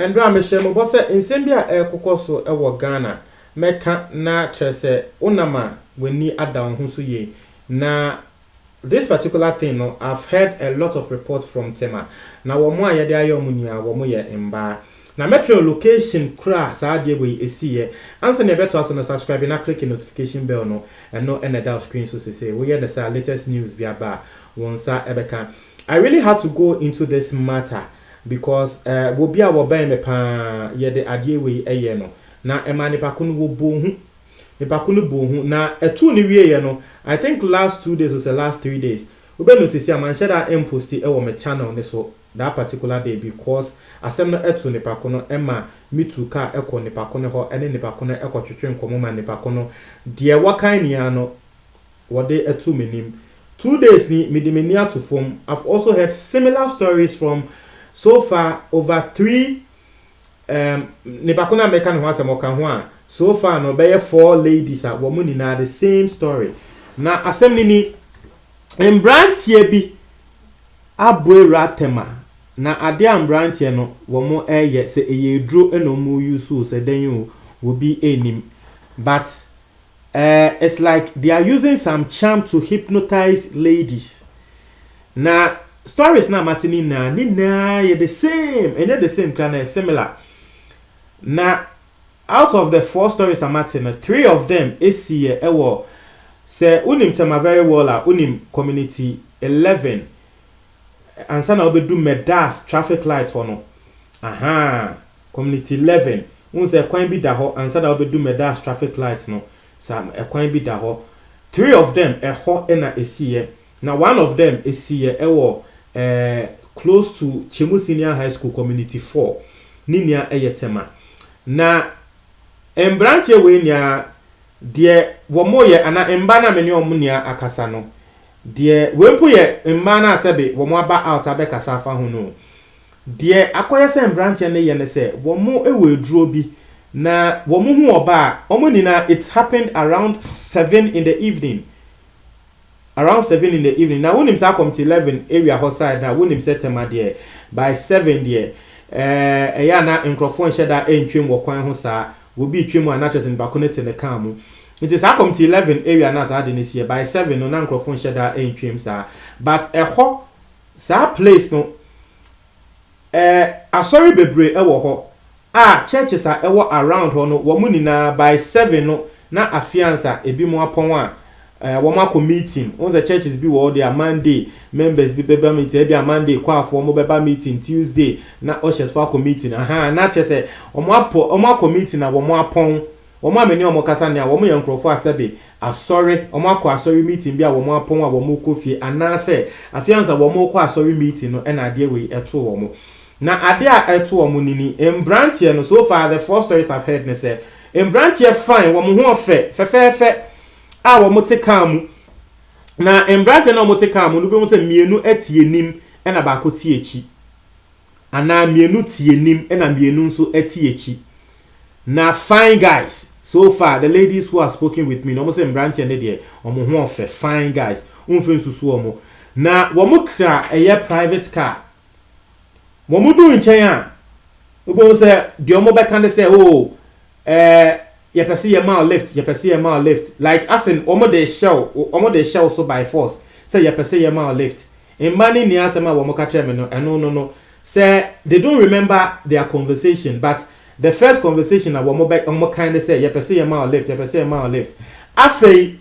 Andra me share mo boss nsembia ekokoso ewo Ghana meka na chese unama weni adam ho so ye na this particular thing no I've heard a lot of reports from Tema na wo mo ayede ayomunia wo mo ye mba na metro location kra saa de we esiye ansa ne beto aso na subscribe na click the notification bell no and no end that screen so say we hear the latest news via ba wonsa ebeka. I really had to go into this matter because wo bia wo ban me pa ye de ade we eye no na ema nipa kunu wo bohu nipa kunu bohu na etu ni wie ye no I think last 2 days or the last 3 days we be notice am man share that impost e wo me channel ne so that particular day because asem no etu nipa kunu ema mitu ka ekọ nipa kunu ho ene nipa kunu ekọ twetwe nkomo ma nipa kunu de wakan ni ano wo de etu menim 2 days ni midimenia to form. I've also heard similar stories from so far over 3 nipakuna meka no asem oka ho a so far no be 4 ladies a wo muni na the same story na asem ni embrantie bi aboera tema na ade ambrantie no wo mo eye se eye duro eno mo use se den yo wo bi enim but it's like they are using some charm to hypnotize ladies. Now, stories na matini na ni na the same, and the same kind of similar. Now, out of the 4 stories I'm matching, 3 of them is here. Ewo say unim tema very well unim community 11, and sana obe do medas traffic lights ono. Aha, community 11. Unse kwan bi da ho, and sana obe do medas traffic lights no. Sam ekwan bi da ho 3 of them eho na esiye na 1 of them esiye ewo close to Chemu Senior High School Community 4 ninia eyetema na embranche we nia de wo moye ana emba na meni omunia akasa no de wempo ye emba na asebe wo mo aba out abekasa afa ho no de akoye se embranche ne ye ne se wo mo ewe duro bi na womu hu oba omunina it happened around 7 in the evening. Around 7 in the evening. Now when sa come to 11 area outside now when set them there by 7 there eya na microphone sheda entwem wo kwan ho sa wo bi twem a na chese ba connect in the car mu. It is come to 11 area na sa de this year by 7 no na microphone sheda entwem sa but ho sa place no asori bebre e wo ho churches are around ho no wo munina by 7 no na afiansa ebi mo apon a wo mako meeting on the churches be wo their Monday members be beba meeting ebi Monday kwa afo mo beba meeting Tuesday na ushers for meeting na chese o mako meeting na wo mo apon wo mo ameni o mo kasa ne a wo mo yankrofo asebe asori o mako asori meeting bi a wo mo apon a wo mo kofie anase afiansa wo mo kwa asori meeting no na ade we eto wo mo na ade a eto omunini embrantie no so far the 4 stories I've heard ne say embrantie fine wo mo ho fe a wo mo te kam na embrantie na wo mo te kam no be mo say mienu atie nim e na ba ko tie echi ana mienu tie nim e na mienu nso atie echi na fine guys so far the ladies who have spoken with me no mo say embrantie ne de wo mo ho fe fine guys unfe nsusu wo mo na wo mo kra eye private car Momu do nchen a obo say de omo be kan say oh ye pese ye ma lift like asin omo de shell so by force say ye pese ye ma lift in mani ni asema wo mo ka tell me no say they don't remember their conversation but the first conversation na wo mo kind of say ye pese ye ma lift afei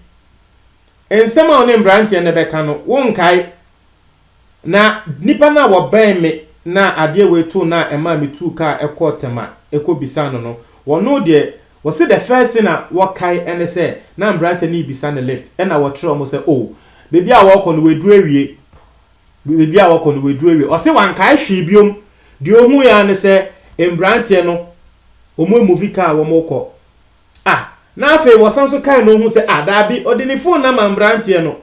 ensema onim branch ye ne be kan no won kai na nipa na wo ban me na ade we to na ema me tu ka ekotema ekobisa no wono de wo say the first thing na wo kai ene say na branch ni bisa na left e na wo tro mo say oh baby a wo ko no we du awie o say wan kai hwe biom de ohu ya ne say branch no omo movie car wo mo ko na afei wo sanso kai no hu say da bi odi ni phone na branch no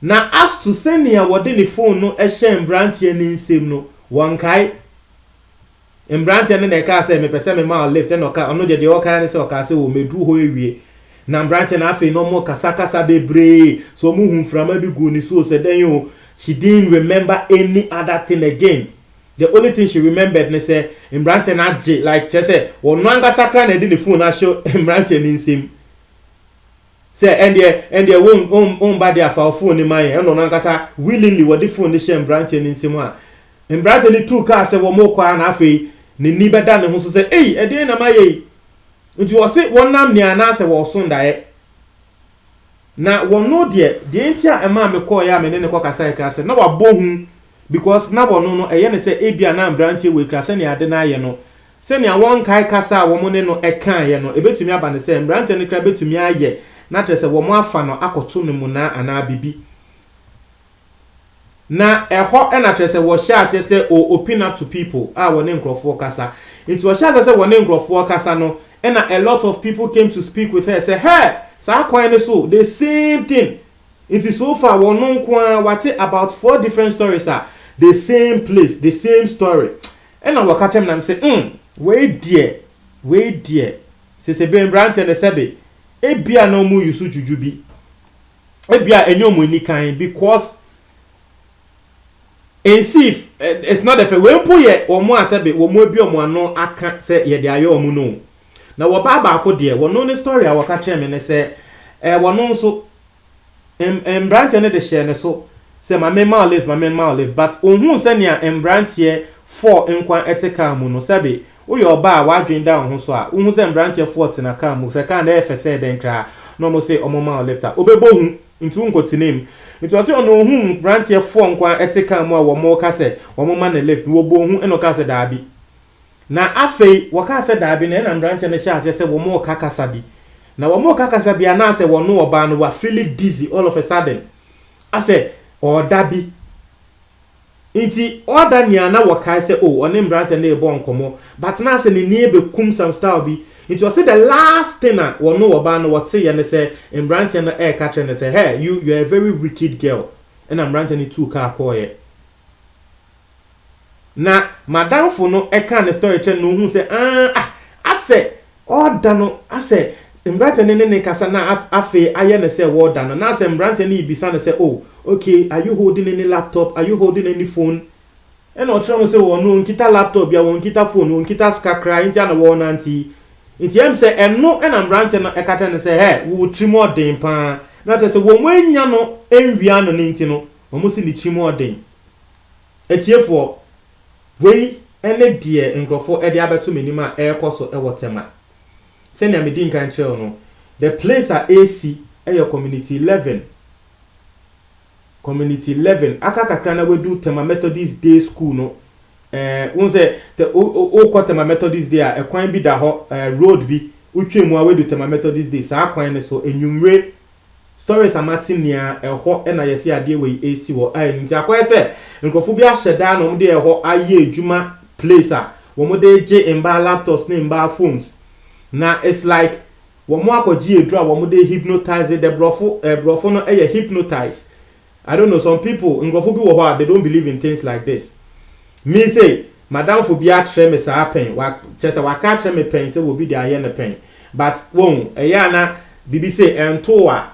na as to send ya wo de ni phone no e hye branch ni nsem no wankai embrantie ne ka say me pese me ma lift no ka ono de o ka ne say o ka say o medu ho ewie na embrantie na afi no mo kasa bebre so mu hu frama bi gu ni so se den yo she didn't remember any other thing again The only thing she remembered ne say Mbrante na je like just say won no anga sakra na di the phone na show Mbrante ni nsem. Say and there won ba there for phone ni man e no anga sa willingly what the phone ni share Mbrante ni nsem a. Mbrante ni two car say wo mo kwa na afei ni ni beda ne ho so say eh e dey na maye. Nti wo say won nam ni ana say wo so ndae. Na won no de ntia e ma me call ya me ne ko kasa e kra say na wa bohu because na bono no eye ne say ebia na Mbrante we kra say ne ade na ye no say ne won kai kasa wo mo ne no e kan ye no ebetumi aba ne say Mbrante ne kra betumi aye na tre say wo mo afa no akoto ne mu na ana bibi na eho e na tre say wo sha ase say o open up to people wo ne nkrofo kasa into wo sha ase say wo ne nkrofo kasa no and a lot of people came to speak with her say hey sa kwan so the same thing. It is so far one non kwa what about 4 different stories the same place, the same story. And I walk at them and say, wait dear. Say be Mbrante and sebe. E bia no mu yusu jujubi. E bia enyo mu ni kan because if it's not the when puye omo asebe wo mo bi omo ano aka say ye de ayo omo no. Na wo baba akọ de wo no ne story a walk at them and say wo no so Mbrante ne de share ne so say my man live but ohun say nia Mbrante 4 nkwan eteka mu no sabe wo yo ba wa dwen down ho so a ohun say Mbrante 4 tena ka mu say kan na efese den kra no mo say omo man live ta obebo hu ntu nkotinem ntu say ono ohun Mbrante 4 nkwan eteka mu a wo mo ka say wo mo man live wo bo hu eno ka say daabi na afei wo ka say daabi na Mbrante ne sha say wo mo ka kasa bi na wo mo kakasa bia na se wo no oba no wa feel dizzy all of a sudden ase oda bi inti oda nia na wo kai se oni Mbrante na ebo nkomo but na se ni be kum some style bi inti o say the last thing na wo no oba no what say ye ne say Mbrante na e ka ne say hey you are a very wicked girl and Mbrante ni two car koye na madam fo no e ka ne story chen no hu say ase oda no ase Mbrante ne kasa na afe aye ne say word no na say Mbrante ne ibisa ne say oh okay are you holding any laptop, are you holding any phone and o try say wo no nkita laptop ya wo nkita phone wo nkita skakra nti na wo nanti nti em say eno na Mbrante no ekata ne say hey wo trimo den pa na te say wo mwanya no enwia no nti no wo mo si ni trimo den etiefo wei ene die nkrofo e de abeto menima e koso e wotema send me din kan chel no the place at AC your community 11 aka kakra na we do Tema Methodist Day School no won say the o Tema Methodist Day a kwan bi da ho road bi utwemu a we do Tema Methodist Day sa kwan ne so enwumre stories amatin nia ho na yesi ade we AC wo nti akwa say nkofo bi aheda no mo de ho aye adwuma place a wo mo de je mba laptops ne mba phones na it's like wo mo akoji edru a wo mo de hypnotize the brofo no hypnotize. I don't know, some people in Grofo bi wo they don't believe in things like this. Me say madam for bia tre me sa pen wa chese wa ka tre me pen say wo bi dia ye ne pen but won eya na bibi say ento a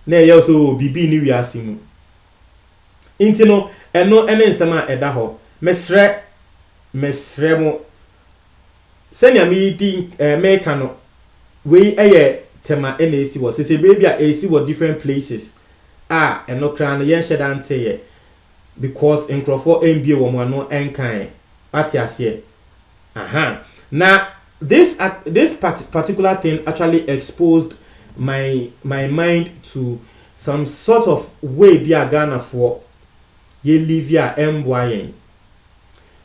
na ye so bibi ni wi asimu inti no eno ene nsema eda ho mesre mo senya mi di make no we eye tema esi wo say baby a esi wo different places eno kran yen shedan teye because enkrofo NBA wo mo no enkan ati ase now this particular thing actually exposed my mind to some sort of way be a Ghana for ye live ya emboyen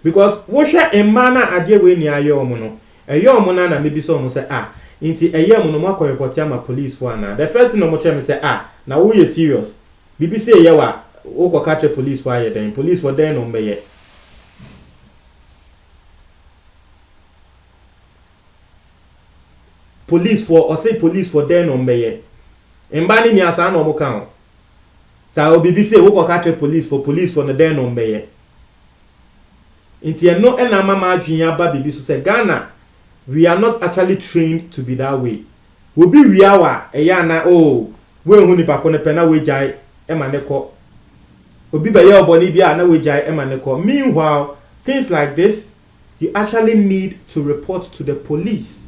because wo hwe emana ade we ni ayo mo no eyo mo na maybe so mo say inti eye mo no makọ report ya ma police for na the first thing no mo tell me say na wo ye serious bibi say ye wa wo ko catch police for ye then police for then no meye police for then no meye emba ni asa na mo kan sa o bibi say wo ko catch police for no then no meye inti eno na mama adwen aba bibi so say Ghana we are not actually trained to be that way. We be we are na we hu ni pa ko ne pe na we jai e ma ne ko obi be ye oboni bia na we jai e ma ne ko meanwhile things like this, you actually need to report to the police.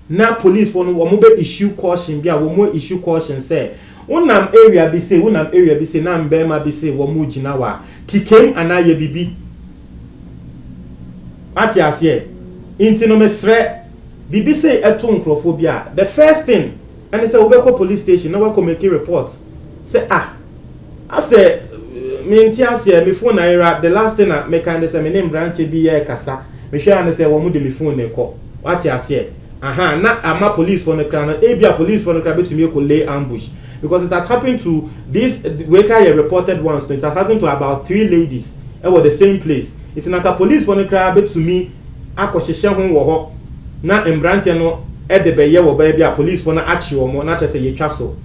Now police for no woman issue caution, be a woman issue caution say, unam area be say, na mbema be say, womu jinawa, kikem anaye bibi. Ati asye, inti no mesre, bibi say eto nkrofobia. The first thing, and they say, we go police station, now we go make a report. Say, I say, me phone na the last thing I make and say my name branch be here kasa. Me share and say womu de me phone ne call. What you say? Na ama police for the crown. A police for the crown to me ko lay ambush because it has happened to this. We can reported once. It has happened to about 3 ladies. It was the same place. It's naka police for the crown to me. Akoshisha ho wo ho. Na branch no e de be ye wo ba bia police for na achi wo mo na tese ye twa so.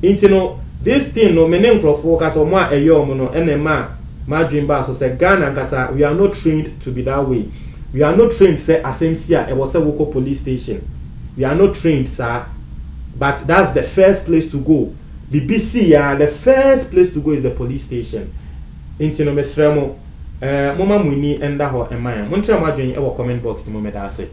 Intino this thing no many focus on more a yom no and my dream bar so say Ghana kasa we are not trained to be that way. We are not trained say asemsia e was a local police station. We are not trained sir, but that's the first place to go. BBC the first place to go is the police station. Intino mesremo mama muni enda ho ema. Montra ma dwen e wo comment box no me da say.